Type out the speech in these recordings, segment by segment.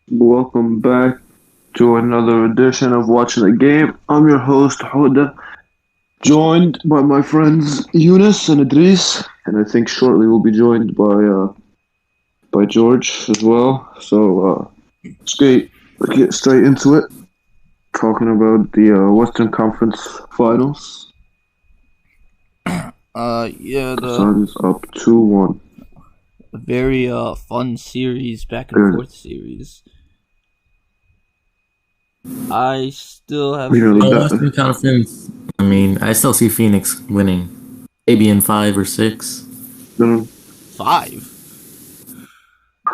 Welcome back to another edition of Watching the Game. I'm your host, Odeh, joined by my friends Yunis and Idrees, and I think shortly we'll be joined by George as well. So let's get straight into it, talking about the Western Conference Finals. The Suns up 2-1. A very fun series, back and forth series. I still have Western Conference. I mean, I still see Phoenix winning, maybe in 5 or 6. 5.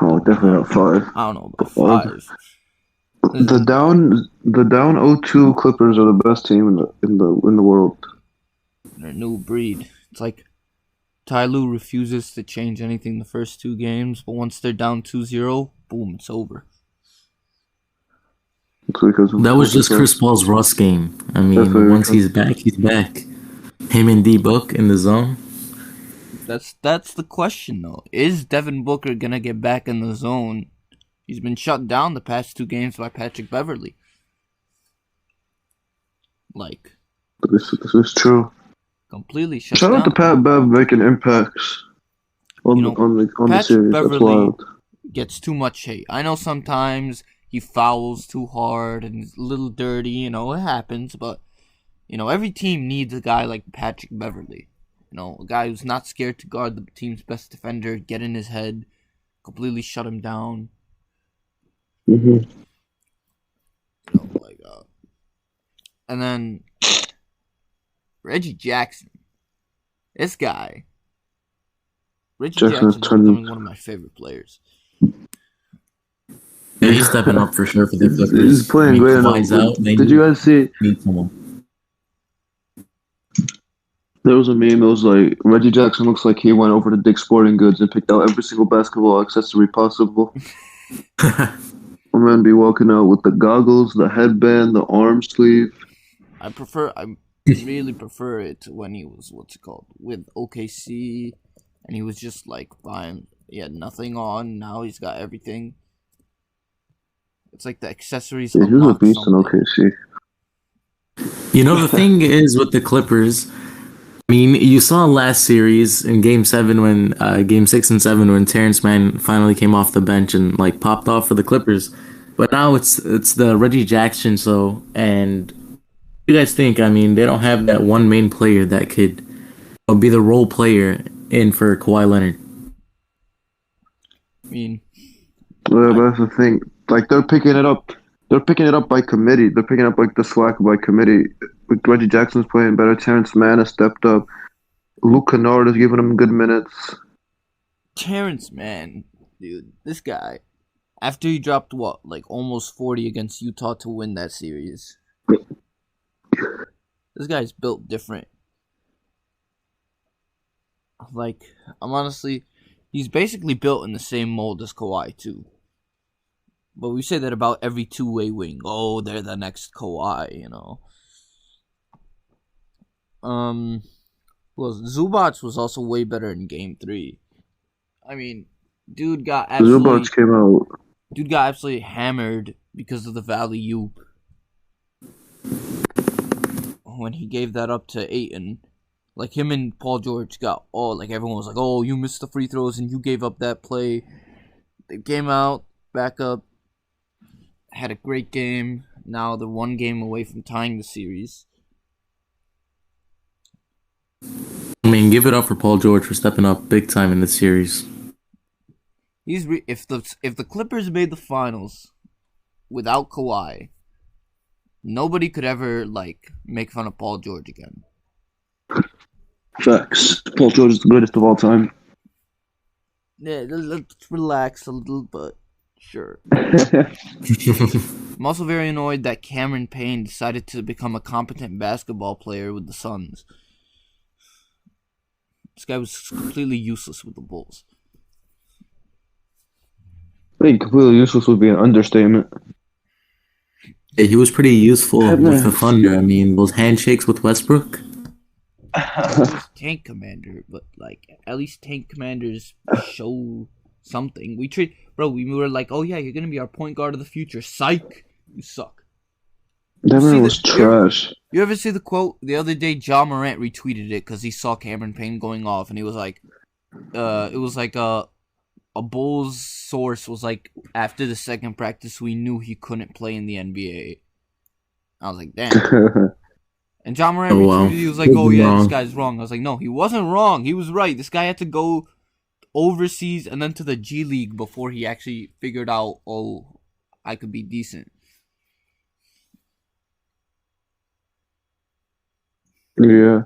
Oh, definitely not 5. I don't know about 5. The down 0-2 Clippers are the best team in the world. They're a new breed. It's like Ty Lue refuses to change anything the first 2 games, but once they're down 2-0, boom, it's over. That was just Chris Paul's Russ game. I mean, once he's back, he's back. Him and D Book in the zone. That's the question though. Is Devin Booker gonna get back in the zone? He's been shut down the past 2 games by Patrick Beverley. This is true. Completely shut down. Shout out to Pat Bev making impacts on the series. Beverley That's wild. Gets too much hate. I know sometimes he fouls too hard and is a little dirty, it happens, but, every team needs a guy like Patrick Beverley. A guy who's not scared to guard the team's best defender, get in his head, completely shut him down. Mm-hmm. And then Reggie Jackson. This guy. Reggie Jackson's becoming one of my favorite players. Yeah, he's stepping up for sure for the Clippers. He's playing great enough. Did you guys see? Need someone. There was a meme that was like, Reggie Jackson looks like he went over to Dick's Sporting Goods and picked out every single basketball accessory possible. My man be walking out with the goggles, the headband, the arm sleeve. I really prefer it when he was, with OKC, and he was just fine. He had nothing on, now he's got everything. It's like the accessories. Yeah, he was a beast in OKC. The thing is with the Clippers, I mean, you saw last series in Game 7 when Game 6 and 7 when Terrence Mann finally came off the bench and popped off for the Clippers. But now it's the Reggie Jackson show, and you guys think? I mean, they don't have that one main player that could be the role player in for Kawhi Leonard. I mean, well, that's the thing. They're picking it up. They're picking it up by committee. They're picking up the slack by committee. Reggie Jackson's playing better. Terrence Mann has stepped up. Luke Kennard is giving him good minutes. Terrence Mann, dude, this guy, after he dropped almost 40 against Utah to win that series, this guy's built different. He's basically built in the same mold as Kawhi too. But we say that about every two-way wing. Oh, they're the next Kawhi, Well, Zubac was also way better in Game 3. I mean, Zubac came out. Dude got absolutely hammered because of the alley-oop. When he gave that up to Ayton. Him and Paul George got everyone was like, oh, you missed the free throws and you gave up that play. They came out, back up, had a great game. Now they're one game away from tying the series. I mean, give it up for Paul George for stepping up big time in this series. If the Clippers made the finals without Kawhi, nobody could ever make fun of Paul George again. Facts. Paul George is the greatest of all time. Yeah, let's relax a little, but sure. I'm also very annoyed that Cameron Payne decided to become a competent basketball player with the Suns. This guy was completely useless with the Bulls. I think completely useless would be an understatement. Yeah, he was pretty useful with the Thunder. I mean, those handshakes with Westbrook. He was Tank Commander, but at least Tank Commanders show something. We were like, oh yeah, you're gonna be our point guard of the future. Psych, you suck. That man was trash. You ever see the quote the other day? Ja Morant retweeted it because he saw Cameron Payne going off, and he was like, it was like a Bulls source was like, after the second practice, we knew he couldn't play in the NBA. I was like, damn. And Ja Morant retweeted, he was like, oh yeah, this guy's wrong. I was like, no, he wasn't wrong. He was right. This guy had to go overseas and then to the G League before he actually figured out, oh, I could be decent. Yeah.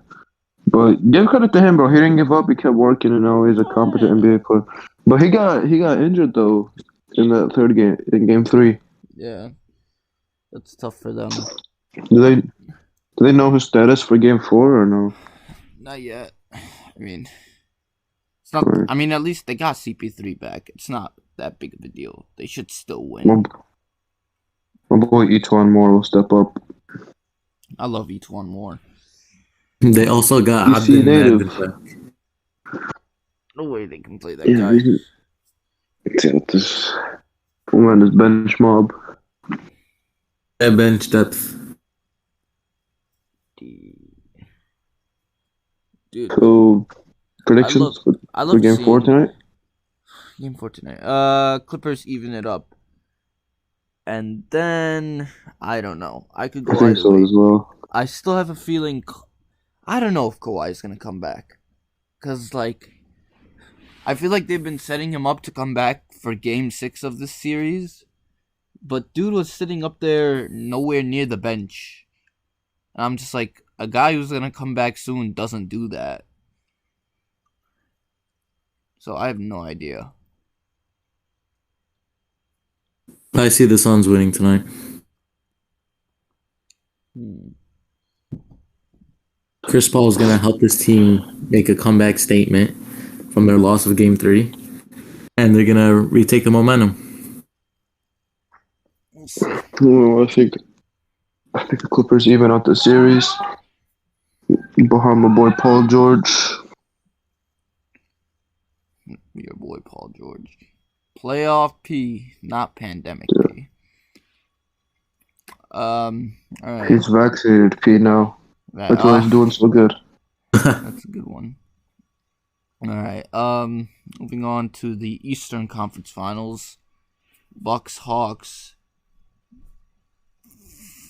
But give credit to him, bro. He didn't give up. He kept working, and now he's a competent NBA player. But he got injured though in that third game, in game 3. Yeah, that's tough for them. Do they know his status for game 4 or no? Not yet. I mean, it's not. Right. I mean, at least they got CP3 back. It's not that big of a deal. They should still win. My boy Etwan Moore will step up. I love Etwan Moore. They also got DC native. No way they can play that guy. This man is bench mob. Yeah, bench depth. Dude. So, predictions for game 4 tonight? Game 4 tonight. Clippers even it up. And then, I don't know. I could go I think so way. As well. I still have a feeling, I don't know if Kawhi is going to come back. Because, I feel like they've been setting him up to come back for game 6 of this series. But dude was sitting up there nowhere near the bench. And I'm just like, a guy who's going to come back soon doesn't do that. So I have no idea. I see the Suns winning tonight. Chris Paul is going to help his team make a comeback statement from their loss of game 3. And they're going to retake the momentum. Well, I think the Clippers even out the series. Behind my boy Paul George. Your boy Paul George. Playoff P, not pandemic P. Alright. He's vaccinated P now. That's why he's doing so good. That's a good one. Alright. Moving on to the Eastern Conference Finals. Bucks Hawks.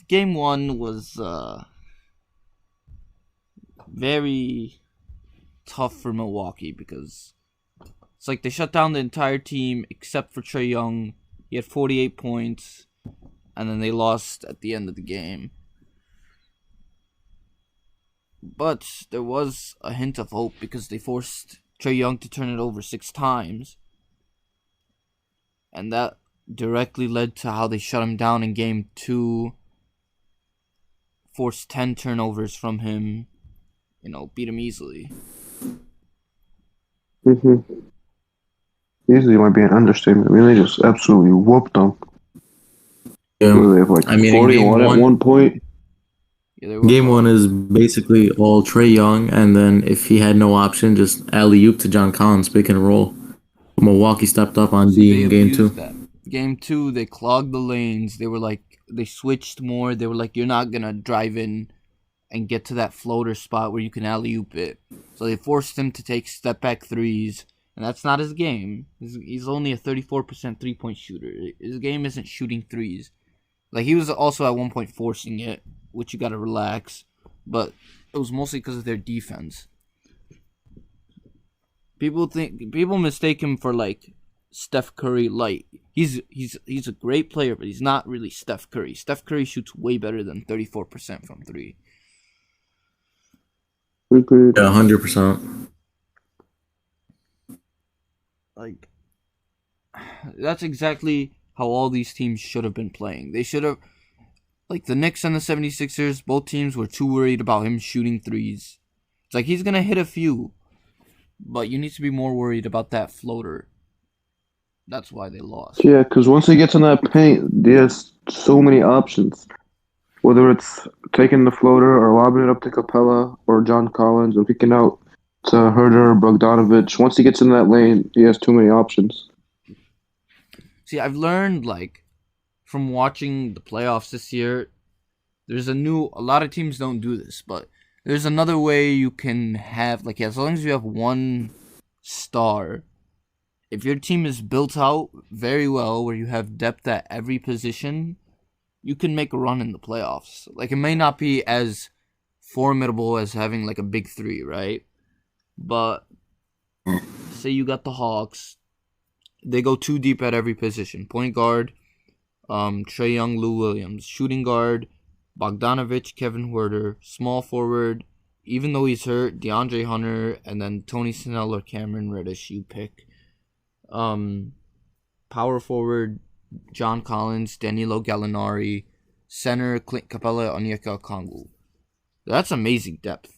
Game 1 was very tough for Milwaukee because it's like they shut down the entire team except for Trae Young. He had 48 points, and then they lost at the end of the game. But there was a hint of hope because they forced Trae Young to turn it over 6 times. And that directly led to how they shut him down in game 2. Forced 10 turnovers from him. Beat him easily. Easily might be an understatement. I mean, they just absolutely whooped them. Yeah. They have 41 at one point. Yeah, game 1 is basically all Trae Young, and then if he had no option, just alley-oop to John Collins, pick and roll. Milwaukee stepped up on D in game 2. That. Game 2, they clogged the lanes. They switched more. They were like, you're not going to drive in and get to that floater spot where you can alley-oop it. So they forced him to take step-back threes, and that's not his game. He's only a 34% three-point shooter. His game isn't shooting threes. He was also at one point forcing it, which you got to relax. But it was mostly because of their defense. People mistake him for like Steph Curry light. He's a great player, but he's not really Steph Curry. Steph Curry shoots way better than 34% from three. Agreed. Yeah, 100%. Like, that's exactly how all these teams should have been playing. They should have, like the Knicks and the 76ers, both teams were too worried about him shooting threes. It's like he's going to hit a few, but you need to be more worried about that floater. That's why they lost. Yeah, because once he gets in that paint, he has so many options. Whether it's taking the floater or lobbing it up to Capella or John Collins or kicking out to Herder or Bogdanovich. Once he gets in that lane, he has too many options. See, I've learned, like, from watching the playoffs this year, a lot of teams don't do this, but there's another way you can have, like, as long as you have one star, if your team is built out very well, where you have depth at every position, you can make a run in the playoffs. Like, it may not be as formidable as having, like, a big three, right? But say you got the Hawks, they go too deep at every position. Point guard, Trae Young, Lou Williams. Shooting guard, Bogdanovich, Kevin Huerter. Small forward, even though he's hurt, DeAndre Hunter, and then Tony Snell or Cameron Reddish, you pick. Power forward, John Collins, Danilo Gallinari. Center, Clint Capella, Onyeka Okongwu. That's amazing depth.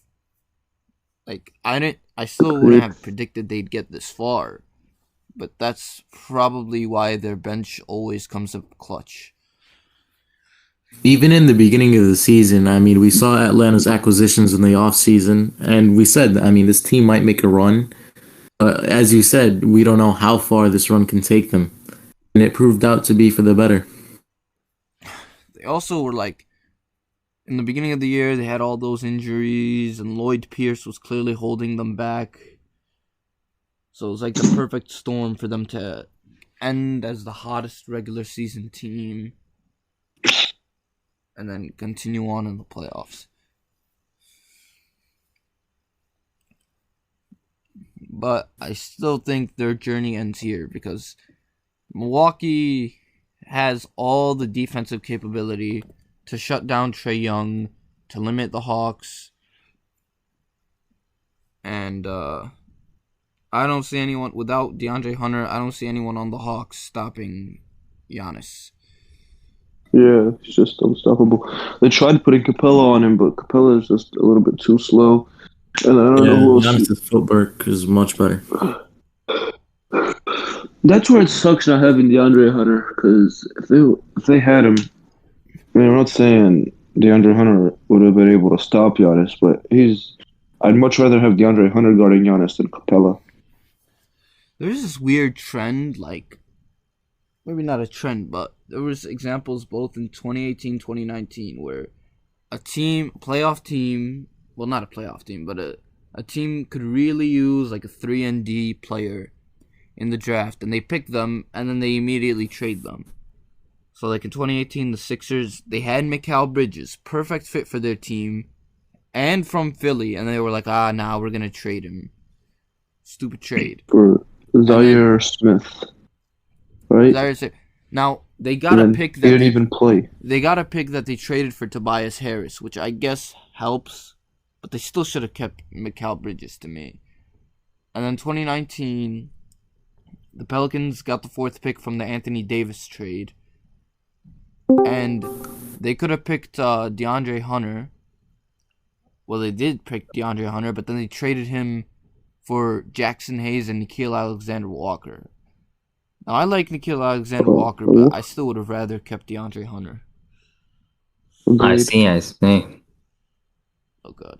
Like, I still wouldn't have predicted they'd get this far. But that's probably why their bench always comes up clutch. Even in the beginning of the season, I mean, we saw Atlanta's acquisitions in the offseason, and we said, I mean, this team might make a run. As you said, we don't know how far this run can take them. And it proved out to be for the better. They also were like, in the beginning of the year, they had all those injuries, and Lloyd Pierce was clearly holding them back. So it was like the perfect storm for them to end as the hottest regular season team and then continue on in the playoffs. But I still think their journey ends here because Milwaukee has all the defensive capability to shut down Trae Young, to limit the Hawks, and I don't see anyone, without DeAndre Hunter, I don't see anyone on the Hawks stopping Giannis. Yeah, he's just unstoppable. They tried putting Capella on him, but Capella is just a little bit too slow. And I don't know who else. Giannis' footwork is much better. That's where it sucks not having DeAndre Hunter, because if they had him, I mean, I'm not saying DeAndre Hunter would have been able to stop Giannis, but I'd much rather have DeAndre Hunter guarding Giannis than Capella. There's this weird trend, like, maybe not a trend, but there was examples both in 2018, 2019, where a playoff team, well, not a playoff team, but a team could really use, like, a 3-and-D player in the draft, and they pick them, and then they immediately trade them. So, like, in 2018, the Sixers, they had Mikal Bridges, perfect fit for their team, and from Philly, and they were like, we're going to trade him. Stupid trade. For Zaire Smith, right? Now, they got to pick that he didn't even play. They got to pick that they traded for Tobias Harris, which I guess helps, but they still should have kept Mikal Bridges to me. And then 2019, the Pelicans got the 4th pick from the Anthony Davis trade. And they could have picked DeAndre Hunter. Well, they did pick DeAndre Hunter, but then they traded him for Jackson Hayes and Nickeil Alexander-Walker. Now, I like Nickeil Alexander-Walker, but I still would have rather kept DeAndre Hunter. I see. Oh, God.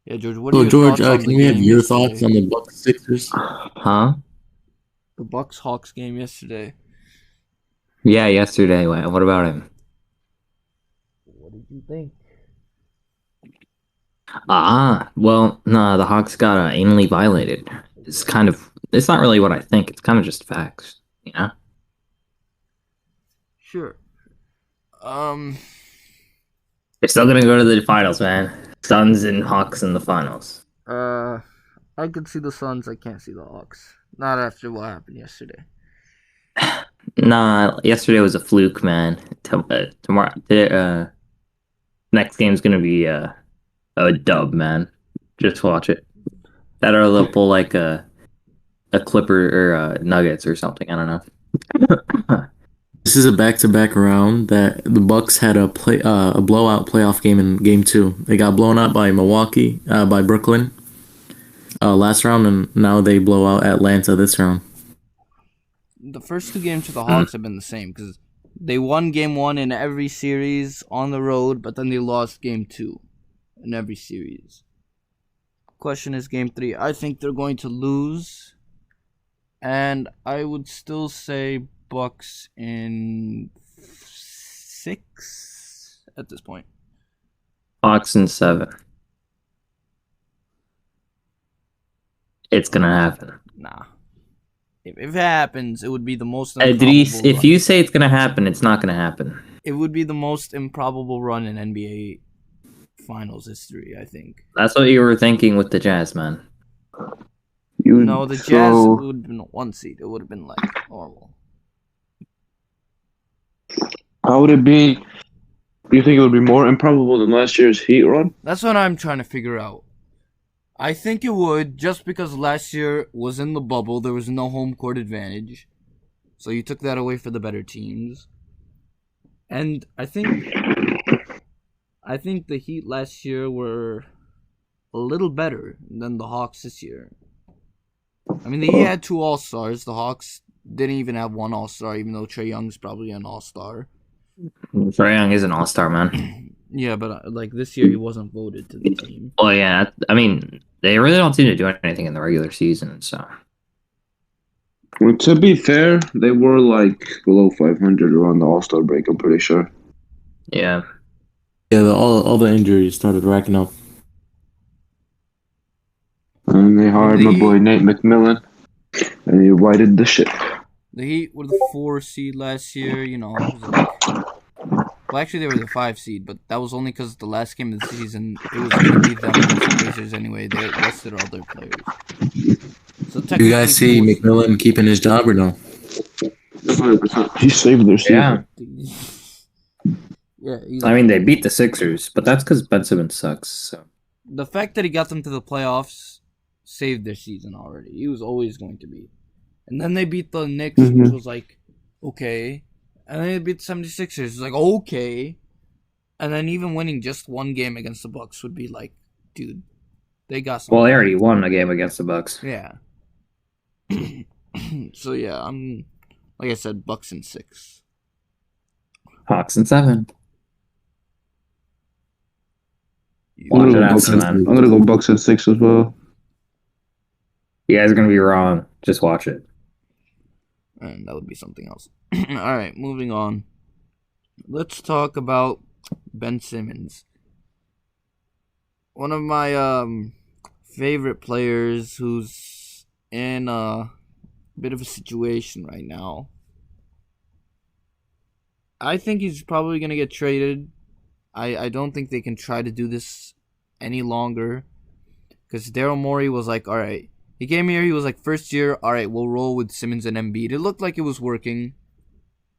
Yeah, George, what are your thoughts on can we have your thoughts on the Bucks Sixers? Huh? The Bucks-Hawks game yesterday. Yeah, yesterday. What about him? What did you think? Well, nah, the Hawks got anally violated. It's not really what I think. It's kind of just facts, you know? Sure. They're still gonna go to the finals, man. Suns and Hawks in the finals. I could see the Suns. I can't see the Hawks. Not after what happened yesterday. Nah, yesterday was a fluke, man. Tomorrow, next game's gonna be a dub, man. Just watch it. That or they'll pull like a Clipper or Nuggets or something. I don't know. This is a back-to-back round that the Bucks had a blowout playoff game in Game 2. They got blown out by Milwaukee, by Brooklyn, last round, and now they blow out Atlanta this round. The first 2 games for the Hawks have been the same because they won Game 1 in every series on the road, but then they lost Game 2 in every series. Question is Game 3. I think they're going to lose, and I would still say Bucks in 6 at this point. Hawks in 7. It's gonna happen. Nah. If it happens, it would be the most improbable Idrees, if run. you say it's gonna happen, it's not gonna happen. It would be the most improbable run in NBA Finals history, I think. That's what you were thinking with the Jazz, man. No, the Jazz would have been a 1 seed. It would have been like normal. How would it be? Do you think it would be more improbable than last year's Heat run? That's what I'm trying to figure out. I think it would, just because last year was in the bubble. There was no home court advantage. So you took that away for the better teams. And I think the Heat last year were a little better than the Hawks this year. I mean, the Heat had 2 All-Stars. The Hawks didn't even have 1 All-Star, even though Trae Young's probably an All-Star. Trae Young is an all-star, man. Yeah, but like this year he wasn't voted to the team. Well, yeah, I mean, they really don't seem to do anything in the regular season, so. Well, to be fair, they were like below 500 around the All-Star break, I'm pretty sure. Yeah. Yeah, all the injuries started racking up. And they hired my boy Nate McMillan, and he righted the ship. The Heat were the 4 seed last year, you know. It was like, well, actually, they were the 5 seed, but that was only because the last game of the season, it was going to be them against the Blazers anyway. They rested all their players. So You guys see McMillan keeping his job or no? 100%. He saved their season. Yeah. I mean, they beat the Sixers, but that's because Ben Simmons sucks, so. The fact that he got them to the playoffs saved their season already. He was always going to be. And then they beat the Knicks, which was like, okay. And then they beat the 76ers. It's like, okay. And then even winning just 1 game against the Bucks would be like, dude, they got something. Well, they already won a game against the Bucks. Yeah. So, yeah, I'm, like I said, Bucks in 6. Hawks in 7. I'm Watch it gonna happen, man. go Bucks at 6 as well. You guys are going to be wrong. Just watch it. And that would be something else. Alright, moving on. Let's talk about Ben Simmons. One of my favorite players who's in a bit of a situation right now. I think he's probably going to get traded. I don't think they can try to do this any longer. Because Daryl Morey was like, alright. He came here, he was like, first year, alright, we'll roll with Simmons and Embiid. It looked like it was working.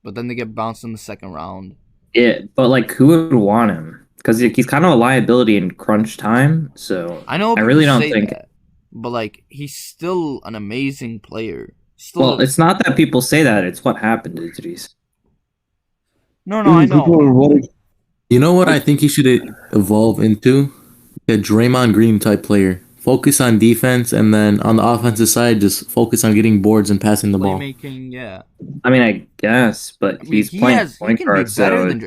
But then they get bounced in the second round. Yeah, but like, who would want him? Because he's kind of a liability in crunch time, so I know I really don't say think. that, but like, he's still an amazing player. Well, it's not that people say that; it's what happened, Idrees. No, I know. You know what I think he should evolve into? A Draymond Green type player. Focus on defense, and then on the offensive side, just focus on getting boards and passing the ball. Playmaking, yeah. I mean, I guess, but he's playing point guard, so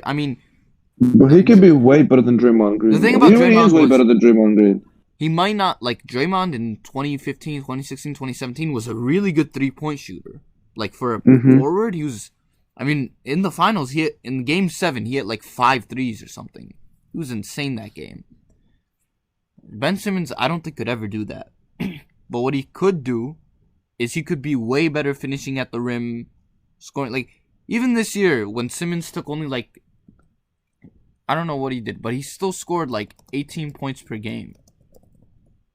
But he can be way better than Draymond Green. The thing about Draymond is way better than Draymond Green. He might not, like, Draymond in 2015, 2016, 2017 was a really good 3-point shooter. Like, for a forward, he was, I mean, in the finals, in Game 7, he hit like 5 threes or something. He was insane that game. Ben Simmons, I don't think could ever do that. But what he could do is he could be way better finishing at the rim, scoring. Like, even this year, when Simmons took only like, I don't know what he did, but he still scored like 18 points per game.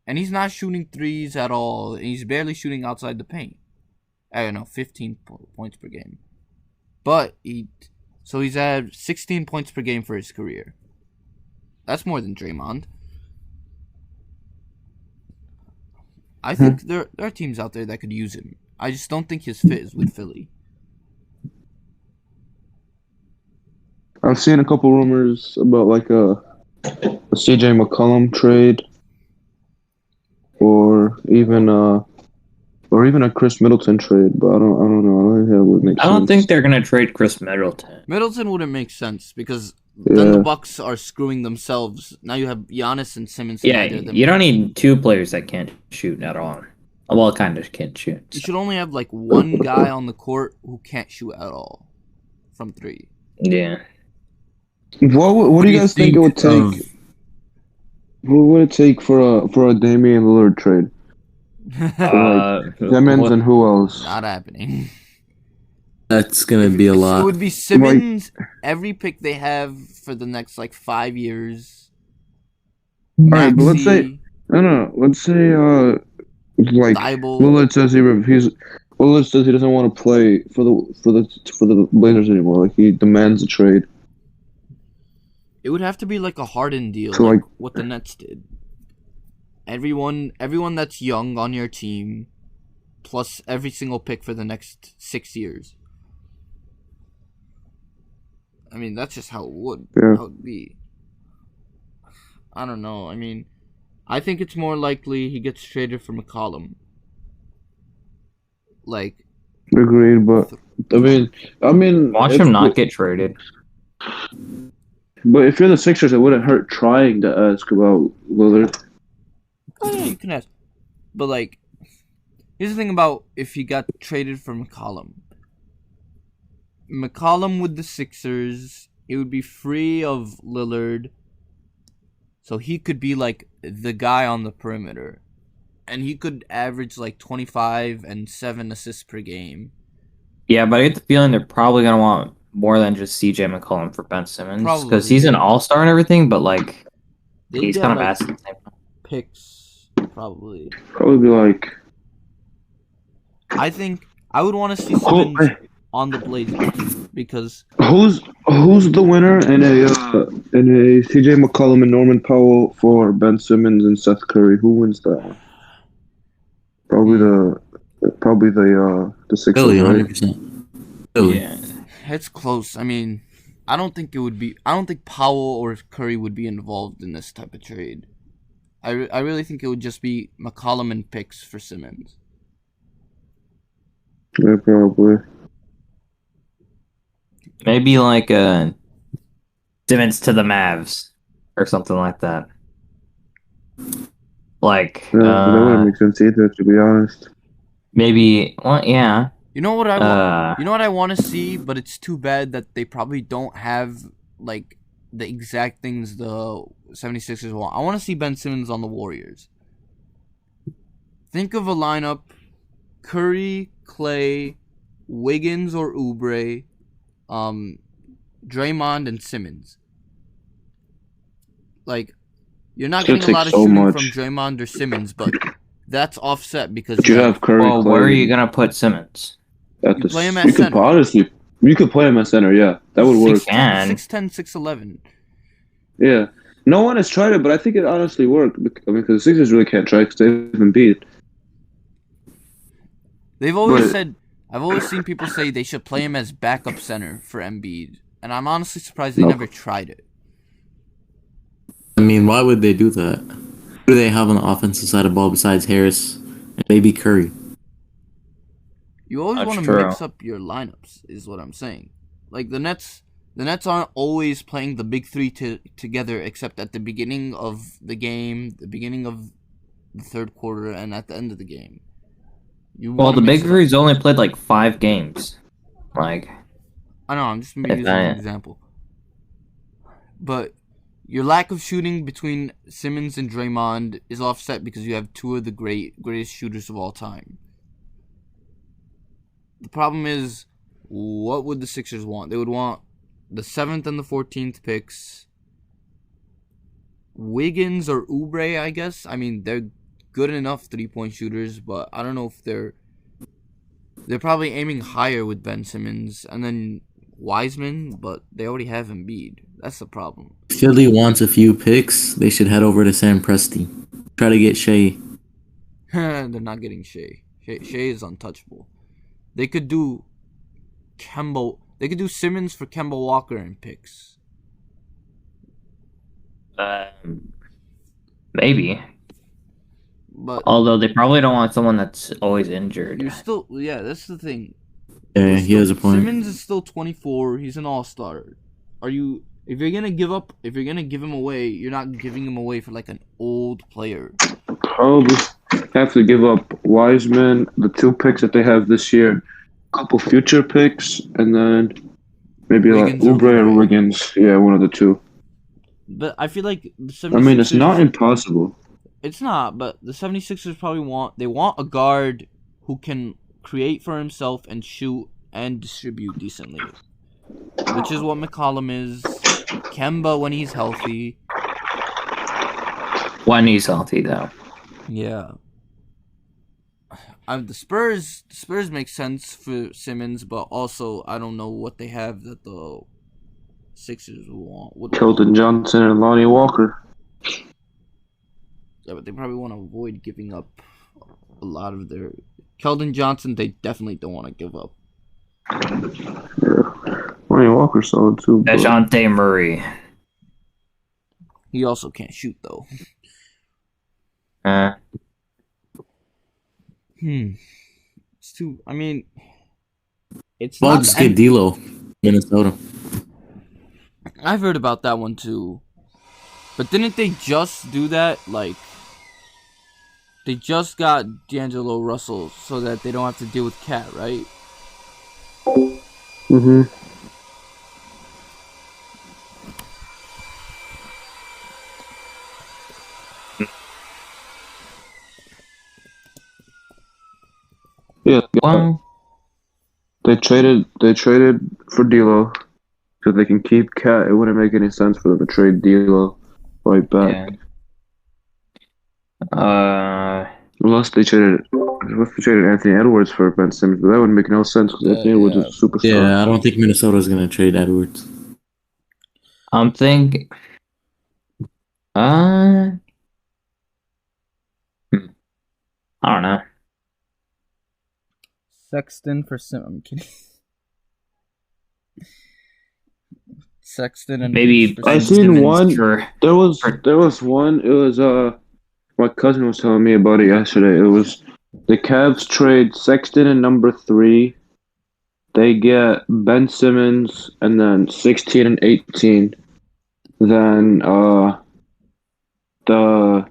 And he's not shooting threes at all. And he's barely shooting outside the paint. I don't know, 15 points per game. But he's at 16 points per game for his career. That's more than Draymond. I think there are teams out there that could use him. I just don't think his fit is with Philly. I've seen a couple rumors about like a CJ McCollum trade, or even a Chris Middleton trade, but I don't know. I don't think that would make sense. I don't think they're gonna trade Chris Middleton. Middleton wouldn't make sense because then the Bucks are screwing themselves. Now you have Giannis and Simmons. Yeah, you don't need two players that can't shoot at all. Well, kind of can't shoot. You should only have like one guy on the court who can't shoot at all from three. Yeah. What do you guys think it would take? What would it take for a Damian Lillard trade? Simmons and who else? Not happening. That's gonna be a lot. It would be Simmons. Every pick they have for the next like 5 years. All right, but let's say Let's say like Lillard says Lillard says he doesn't want to play for the Blazers anymore. Like he demands a trade. It would have to be like a Harden deal, So, like like- what the Nets did. Everyone that's young on your team, plus every single pick for the next 6 years. I mean, that's just how it would be. I don't know. I mean, I think it's more likely he gets traded for McCollum. Like, Agreed, but I mean, Watch him not get traded. But if you're the Sixers, it wouldn't hurt trying to ask about Lillard. oh yeah, you can ask. But like, here's the thing about if he got traded for McCollum. McCollum with the Sixers, it would be free of Lillard. So he could be like the guy on the perimeter. And he could average like 25 and 7 assists per game. Yeah, but I get the feeling they're probably gonna want more than just CJ McCollum for Ben Simmons because Probably. he's an all-star and everything, but like They'd he's get, kind of like, ass at the same time. Picks, probably. Probably be like, I think I would want to see Simmons on the Blazers because who's the winner in a CJ McCollum and Norman Powell for Ben Simmons and Seth Curry? Who wins that one? Probably the Sixers, Philly, right? 100%. Philly. Yeah. it's close. I mean, I don't think Powell or Curry would be involved in this type of trade. I really think it would just be McCollum and picks for Simmons. Yeah, probably. Maybe like Simmons to the Mavs or something like that. Like Yeah, that wouldn't make sense either, to be honest. maybe yeah. You know what I want to see, but it's too bad that they probably don't have like the exact things the 76ers want. I want to see Ben Simmons on the Warriors. Think of a lineup: Curry, Clay, Wiggins or Oubre, Draymond and Simmons. Like, you're not getting a lot of shooting from Draymond or Simmons, but that's offset because But you have Curry. Well, Clay, where are you gonna put Simmons? at You the, play him at you could center. honestly, you could play him at center. Yeah, that would work. 6'10", 6'11". Yeah, no one has tried it, but I think it honestly worked. I mean, because the Sixers really can't try because they haven't beat. They've always said, I've always seen people say they should play him as backup center for Embiid, and I'm honestly surprised they never tried it. I mean, why would they do that? Who do they have on the offensive side of the ball besides Harris and maybe Curry? You always That's want to true. mix up your lineups, is what I'm saying. Like the Nets aren't always playing the big three together, except at the beginning of the game, the beginning of the third quarter, and at the end of the game. Well, the Big Three's only played like 5 games. Like, I know, I'm just using an example. But your lack of shooting between Simmons and Draymond is offset because you have two of the greatest shooters of all time. The problem is, what would the Sixers want? They would want the 7th and the 14th picks, Wiggins or Oubre, I guess. I mean, they're good enough 3-point shooters, but I don't know if they're probably aiming higher with Ben Simmons and then Wiseman, but they already have Embiid. That's the problem. Philly wants a few picks. They should head over to Sam Presti. Try to get Shea. They're not getting Shea. Shea is untouchable. They could do They could do Simmons for Kemba Walker and picks. Maybe. But although they probably don't want someone that's always injured. That's the thing. Yeah, he has a point. Simmons is still 24. He's an all-star. If you're gonna give him away, you're not giving him away for like an old player. Probably have to give up Wiseman, the 2 picks that they have this year, a couple future picks, and then maybe Wiggins like Oubre or Wiggins. Yeah, one of the 2. But I feel like the 76ers, I mean, it's not impossible. It's not, but the 76ers probably want a guard who can create for himself and shoot and distribute decently. Which is what McCollum is. Kemba when he's healthy. When he's healthy, though. Yeah. The Spurs make sense for Simmons, but also I don't know what they have that the Sixers want. Keldon Johnson and Lonnie Walker. Yeah, but they probably want to avoid giving up a lot of their... Keldon Johnson, they definitely don't want to give up. Yeah. Lonnie Walker's solid too. DeJounte Murray. He also can't shoot, though. It's too... I mean... It's Bugs not... get D'Lo, Minnesota. I've heard about that one, too. But didn't they just do that? Like... They just got D'Angelo Russell so that they don't have to deal with Cat, right? Mm-hmm. Yeah. Well, They traded for D'Lo so they can keep Cat. It wouldn't make any sense for them to trade D'Lo right back. yeah. Unless they traded Anthony Edwards for Ben Simmons, but that would make no sense because Anthony Edwards is a superstar. Yeah, I don't think Minnesota's gonna trade Edwards. I'm thinking. I don't know. Sexton for Simmons. I'm kidding. Sexton and Maybe I seen one. There was one. It was my cousin was telling me about it yesterday. It was the Cavs trade Sexton and number 3. They get Ben Simmons and then 16 and 18. Then the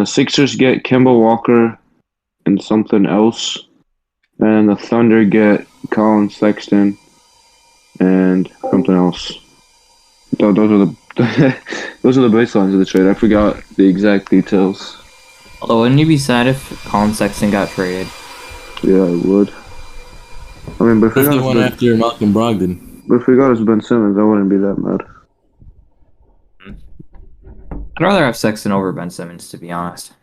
Sixers get Kemba Walker and something else, and the Thunder get Colin Sexton and something else. Those are the those are the baselines of the trade. I forgot the exact details. Although, wouldn't you be sad if Colin Sexton got traded? Yeah, I would. I mean, but if That's the one after Malcolm Brogdon. But if we got us Ben Simmons, I wouldn't be that mad. I'd rather have Sexton over Ben Simmons, to be honest.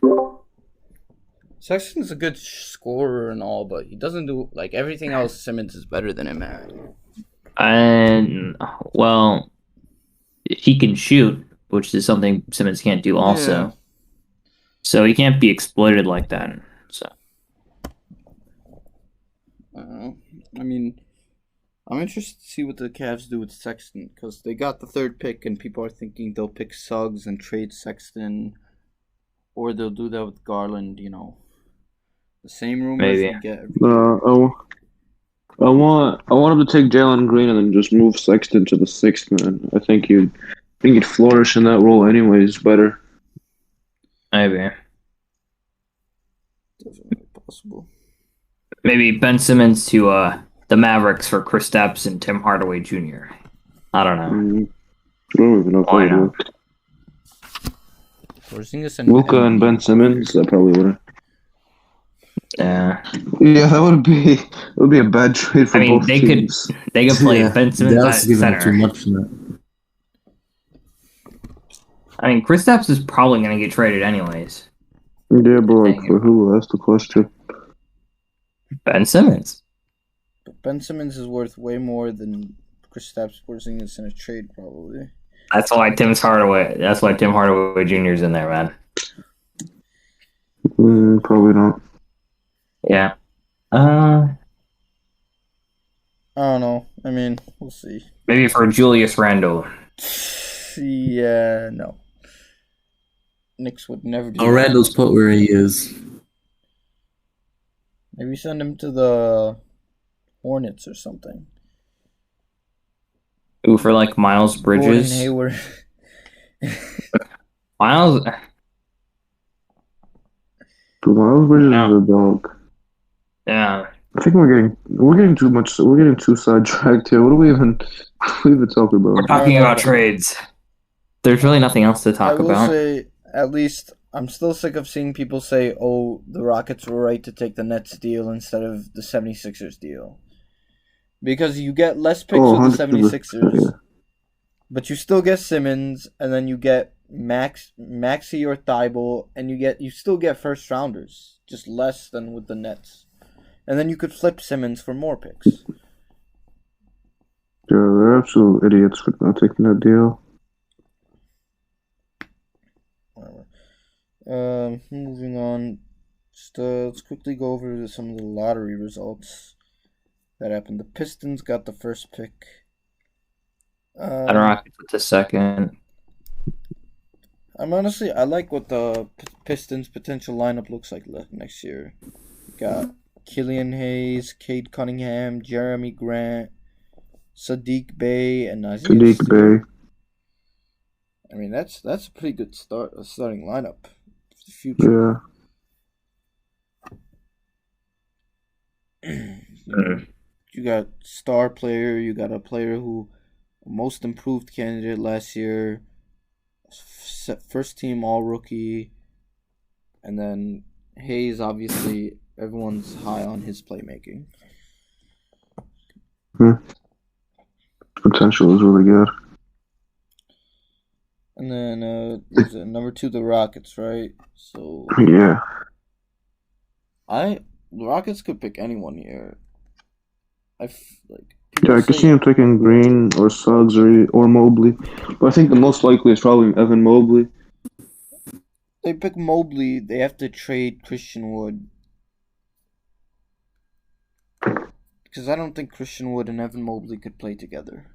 Sexton's a good scorer and all, but he doesn't do like everything else. Simmons is better than him at. And well, he can shoot, which is something Simmons can't do also. Yeah. So he can't be exploited like that. So I mean, I'm interested to see what the Cavs do with Sexton because they got the 3rd pick, and people are thinking they'll pick Suggs and trade Sexton, or they'll do that with Garland. You know, the same rumors Maybe. we get. I want him to take Jalen Green and then just move Sexton to the 6th man. I think he'd flourish in that role anyways better. maybe. Definitely possible. Maybe Ben Simmons to the Mavericks for Kristaps and Tim Hardaway Jr. I don't know. I don't even know if Why that not? worked. Porzingis and Luka and Ben Simmons, that probably would. Yeah. Yeah, that would be a bad trade for I mean, both they teams. could play Ben Simmons Dallas at is giving up too center. much for that. I mean, Kristaps is probably going to get traded anyways. Yeah, but like for who? That's the question. Ben Simmons. But Ben Simmons is worth way more than Kristaps Porzingis in a trade, probably. That's why Tim Hardaway Jr. is in there, man. Probably not. Yeah. I don't know. I mean, we'll see. Maybe for Julius Randle. Yeah, no. Knicks would never do Oh, Randall's put where he is. Maybe send him to the Hornets or something. Ooh, for like Miles Gordon Bridges. Hayward. Miles. Miles Bridges is a dog. Yeah. I think we're getting too much. We're getting too sidetracked here. What are we even talking about? We're talking about trades. There's really nothing else to talk about. I will say, at least, I'm still sick of seeing people say, oh, the Rockets were right to take the Nets deal instead of the 76ers deal. Because you get less picks with the 76ers, yeah. but you still get Simmons, and then you get Maxey or Thibault, and you still get first rounders, just less than with the Nets. And then you could flip Simmons for more picks. Yeah, they're absolute idiots for not taking that deal. Moving on, let's quickly go over some of the lottery results that happened. The Pistons got the first pick. And Rockets with the second. I like what the Pistons' potential lineup looks like next year. Got Killian Hayes, Cade Cunningham, Jeremy Grant, Sadiq Bey, and Nazir. Sadiq Bey. I mean, that's a pretty good starting lineup for the future. Yeah. You got star player. You got a player who most improved candidate last year, first team all rookie, and then Hayes. Obviously, everyone's high on his playmaking. Potential is really good. And then number 2, the Rockets, right? So yeah, the Rockets could pick anyone here. I could see him taking Green or Suggs or Mobley, but I think the most likely is probably Evan Mobley. They pick Mobley. They have to trade Christian Wood because I don't think Christian Wood and Evan Mobley could play together.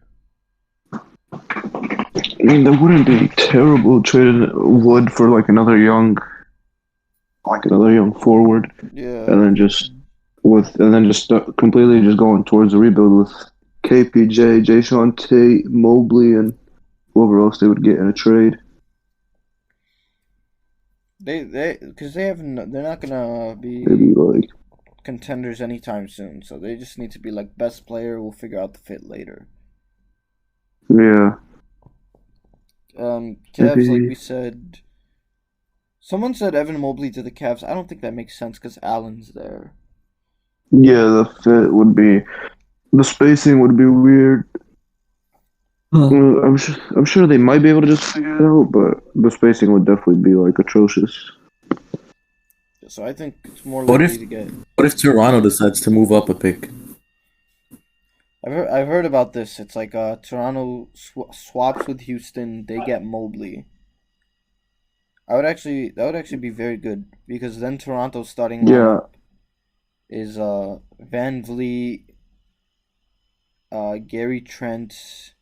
I mean, that wouldn't be terrible trading Wood for like another young forward. Yeah. And then just completely just going towards the rebuild with KPJ, Jayshawn Tate, Mobley, and whoever else they would get in a trade. They're not gonna be Maybe like contenders anytime soon. So they just need to be like best player. We'll figure out the fit later. Yeah. Cavs, like we said. Someone said Evan Mobley to the Cavs. I don't think that makes sense because Allen's there. Yeah, the fit would be, the spacing would be weird. I'm sure they might be able to just figure it out, but the spacing would definitely be like atrocious. So I think it's more likely to get. What if Toronto decides to move up a pick? I've heard about this. It's like Toronto swaps with Houston. They get Mobley. That would actually be very good because then Toronto's starting lineup is Van Vliet, Gary Trent,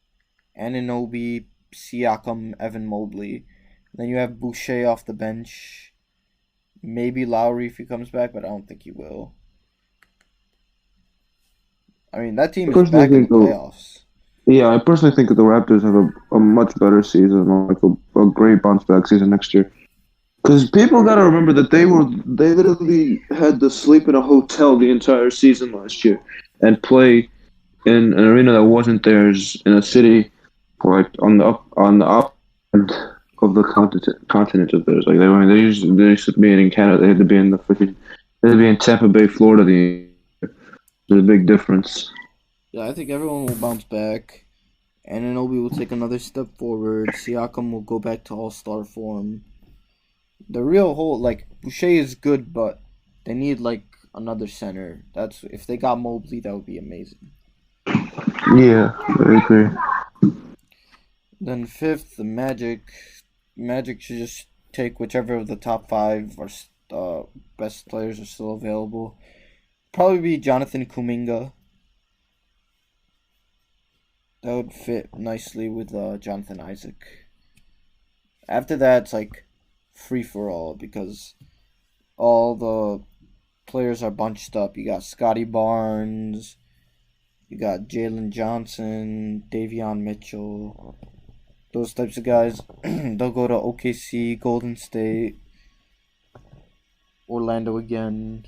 Anunoby, Siakam, Evan Mobley. Then you have Boucher off the bench. Maybe Lowry if he comes back, but I don't think he will. I mean, that team is back in the playoffs. Yeah, I personally think that the Raptors have a much better season, like a great bounce back season next year. Because people got to remember that they literally had to sleep in a hotel the entire season last year and play in an arena that wasn't theirs in a city like on the up end of the continent of theirs. Like they used to be in Canada. They had to be in Tampa Bay, Florida. There's a big difference. Yeah, I think everyone will bounce back, Anunoby will take another step forward. Siakam will go back to all-star form. The real hole, like, Boucher is good, but they need, like, another center. That's if they got Mobley, that would be amazing. Yeah, I agree. Then fifth, the Magic. Magic should just take whichever of the top 5 are best players are still available. Probably be Jonathan Kuminga. That would fit nicely with Jonathan Isaac. After that, it's like free for all because all the players are bunched up. You got Scotty Barnes, you got Jalen Johnson, Davion Mitchell, those types of guys. They'll go to OKC, Golden State, Orlando again.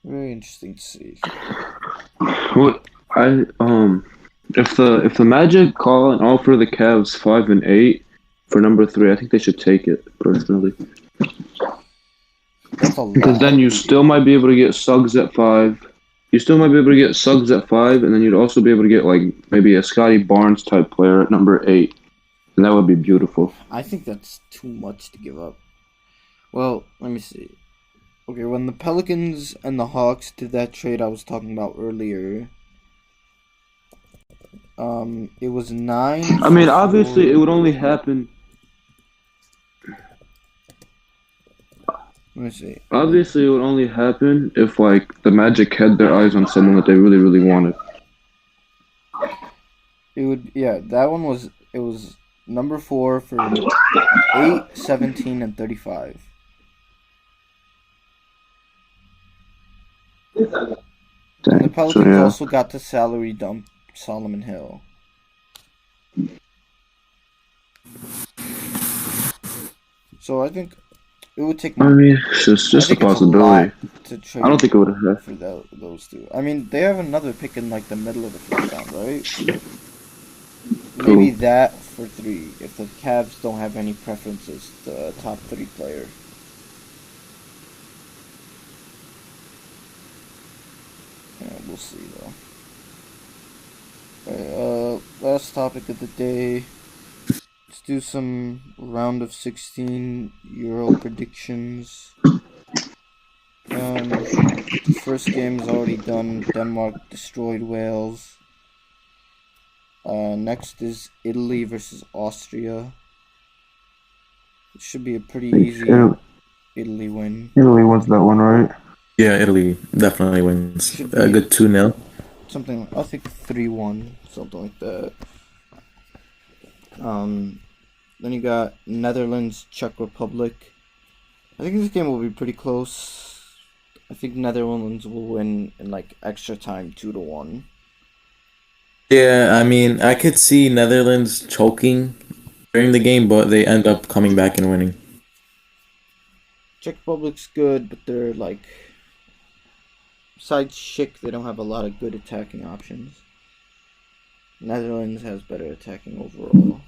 Very interesting to see. What if the Magic call and offer the Cavs 5 and 8 for number 3, I think they should take it personally. That's a lot. Because then you still might be able to get Suggs at 5. You still might be able to get Suggs at 5, and then you'd also be able to get like maybe a Scotty Barnes type player at number 8, and that would be beautiful. I think that's too much to give up. Well, let me see. Okay, when the Pelicans and the Hawks did that trade I was talking about earlier, it was 9. I mean, obviously, it would only happen. Let me see. Obviously, it would only happen if like the Magic had their eyes on someone that they really, really wanted. It would, yeah. That one was it was number 4 for 8, 17, and 35. Dang. The Pelicans So, yeah. also got to salary dump Solomon Hill. So I think it would take. I mean, it's just a possibility. To trade I don't think it would have. for those two. I mean, they have another pick in like the middle of the first round, right? Maybe that for 3 if the Cavs don't have any preferences. The top 3 player. Yeah, we'll see though. Alright, last topic of the day. Let's do some round of 16 Euro predictions. The first game is already done. Denmark destroyed Wales. Next is Italy versus Austria. It should be a pretty easy Italy win. Italy wins that one, right? Yeah, Italy definitely wins. Should A be- good 2-0. Something, I think 3-1, something like that. Then you got Netherlands, Czech Republic. I think this game will be pretty close. I think Netherlands will win in like extra time 2-1. Yeah, I mean, I could see Netherlands choking during the game, but they end up coming back and winning. Czech Republic's good, but they're like, besides Schick, they don't have a lot of good attacking options. Netherlands has better attacking overall.